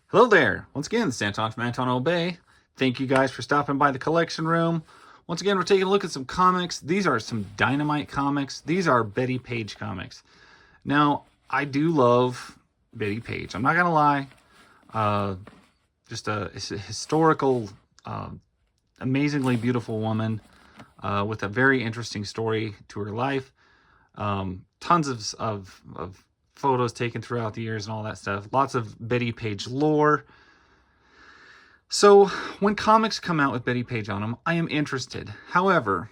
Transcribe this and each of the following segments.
Hello there. Once again, Stanton from Anton Obey. Thank you guys for stopping by the collection room. Once again, we're taking a look at some comics. These are some Dynamite comics. These are Bettie Page comics. Now, I do love Bettie Page. I'm not going to lie. Just a historical, amazingly beautiful woman with a very interesting story to her life. Tons of photos taken throughout the years and all that stuff. Lots of Bettie Page lore. So when comics come out with Bettie Page on them, I am interested. However,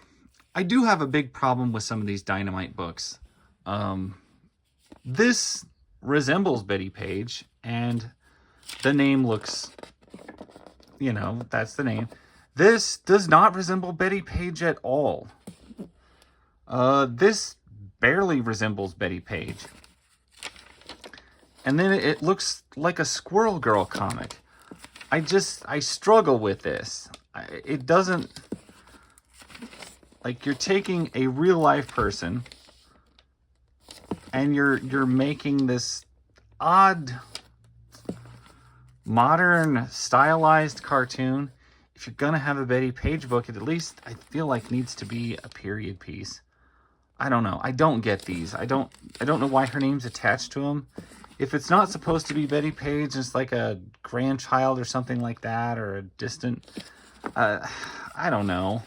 I do have a big problem with some of these Dynamite books. This resembles Bettie Page, and the name looks, that's the name. This does not resemble Bettie Page at all. This barely resembles Bettie Page. And then it looks like a Squirrel Girl comic. I struggle with this. It doesn't, like, you're taking a real life person and you're making this odd, modern, stylized cartoon. If you're gonna have a Bettie Page book, it at least, I feel like, needs to be a period piece. I don't know. I don't get these. I don't know why her name's attached to them. If it's not supposed to be Bettie Page, it's like a grandchild or something like that, or a distant, I don't know.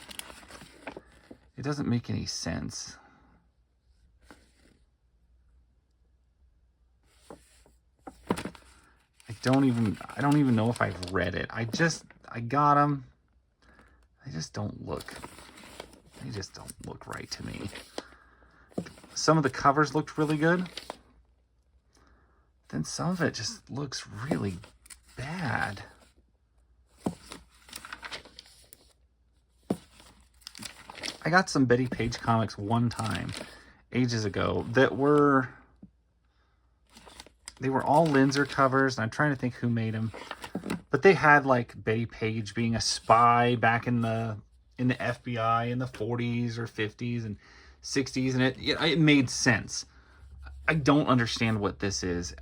It doesn't make any sense. I don't even know if I've read it. I got them. They just don't look right to me. Some of the covers looked really good. Then some of it just looks really bad. I got some Bettie Page comics one time, ages ago, that they were all Linzer covers, and I'm trying to think who made them. But they had, like, Bettie Page being a spy back in the FBI in the 40s or 50s and 60s, and it made sense. I don't understand what this is.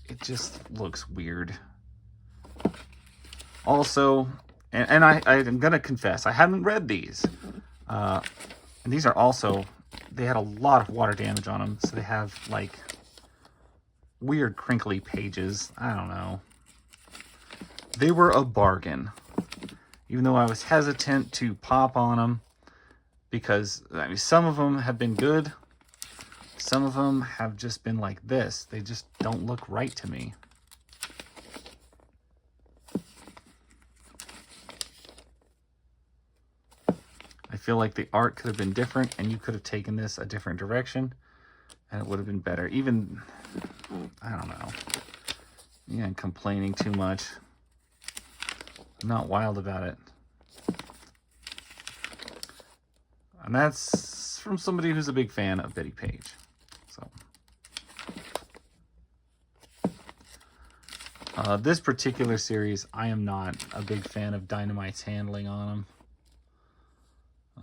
It just looks weird. Also, and I'm gonna confess, I haven't read these. And these are also, they had a lot of water damage on them, so they have, like, weird crinkly pages. I don't know. They were a bargain, even though I was hesitant to pop on them, because, I mean, some of them have been good. Some of them have just been like this. They just don't look right to me. I feel like the art could have been different, and you could have taken this a different direction, and it would have been better. Even, I don't know. Yeah, I'm complaining too much. I'm not wild about it. And that's from somebody who's a big fan of Bettie Page. This particular series, I am not a big fan of Dynamite's handling on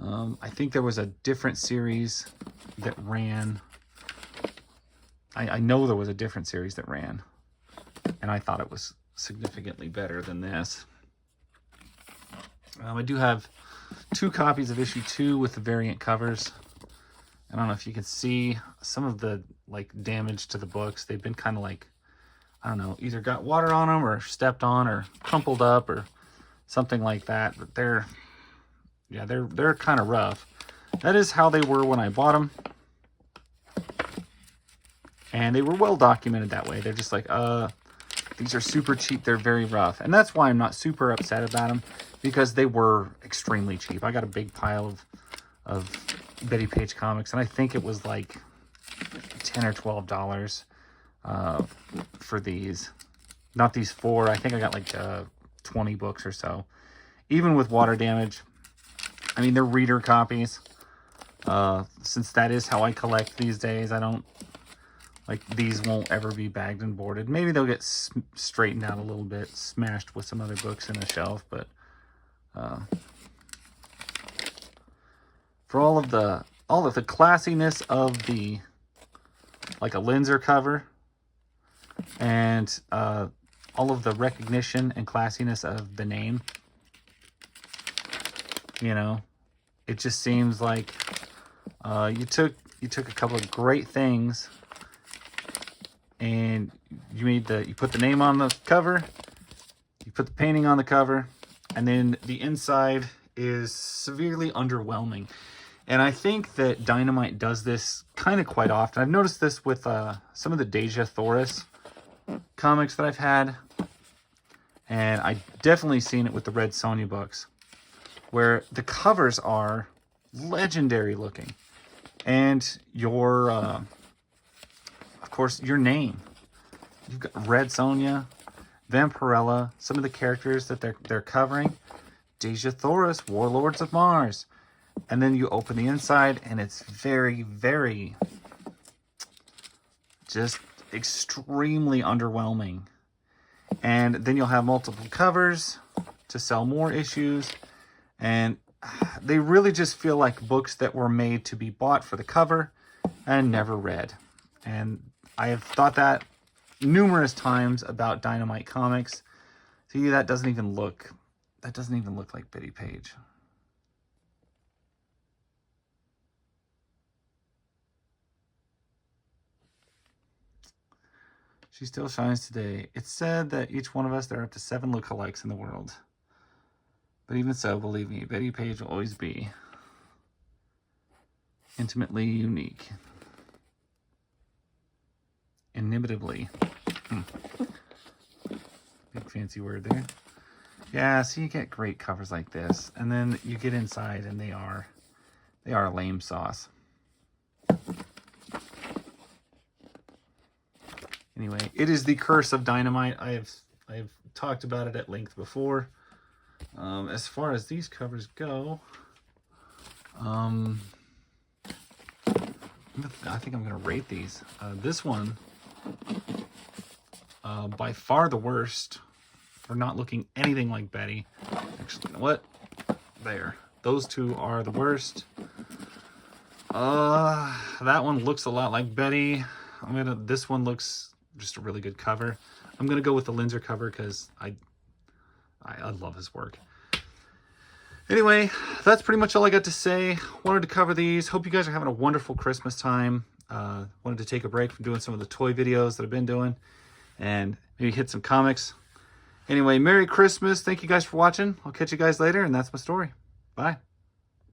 them. I think there was a different series that ran. I know there was a different series that ran, and I thought it was significantly better than this. I do have 2 copies of issue 2 with the variant covers. I don't know if you can see some of the, like, damage to the books. They've been kind of, like, I don't know, either got water on them or stepped on or crumpled up or something like that. But they're kind of rough. That is how they were when I bought them. And they were well documented that way. They're just like, these are super cheap. They're very rough. And that's why I'm not super upset about them, because they were extremely cheap. I got a big pile of Bettie Page comics, and I think it was like $10 or $12 for these. Not these 4. I think I got like 20 books or so. Even with water damage. I mean, they're reader copies. Since that is how I collect these days, I don't, like, these won't ever be bagged and boarded. Maybe they'll get straightened out a little bit, smashed with some other books in the shelf, but for all of the classiness of the, like, a Linzer cover, and all of the recognition and classiness of the name. You know, it just seems like you took a couple of great things and you put the name on the cover, you put the painting on the cover, and then the inside is severely underwhelming. And I think that Dynamite does this kind of quite often. I've noticed this with some of the Deja Thoris comics that I've had. And I definitely seen it with the Red Sonja books, where the covers are legendary looking. And your, of course, your name. You've got Red Sonja, Vampirella, some of the characters that they're covering. Deja Thoris, Warlords of Mars. And then you open the inside, and it's very, very, just extremely underwhelming. And then you'll have multiple covers to sell more issues. And they really just feel like books that were made to be bought for the cover and never read. And I have thought that numerous times about Dynamite comics. See, that doesn't even look like Bettie Page. She still shines today. It's said that each one of us, there are up to 7 lookalikes in the world. But even so, believe me, Bettie Page will always be intimately unique. Inimitably. Big fancy word there. Yeah, so you get great covers like this. And then you get inside and they are lame sauce. Anyway, it is the curse of Dynamite. I've talked about it at length before. As far as these covers go, I think I'm going to rate these. This one, by far the worst for not looking anything like Bettie. Actually, you know what? There. Those two are the worst. That one looks a lot like Bettie. This one looks just a really good cover. I'm gonna go with the Linzer cover because I love his work. Anyway, that's pretty much all I got to say. Wanted to cover these. Hope you guys are having a wonderful Christmas time. Wanted to take a break from doing some of the toy videos that I've been doing and maybe hit some comics. Anyway, Merry Christmas. Thank you guys for watching. I'll catch you guys later, and that's my story. Bye.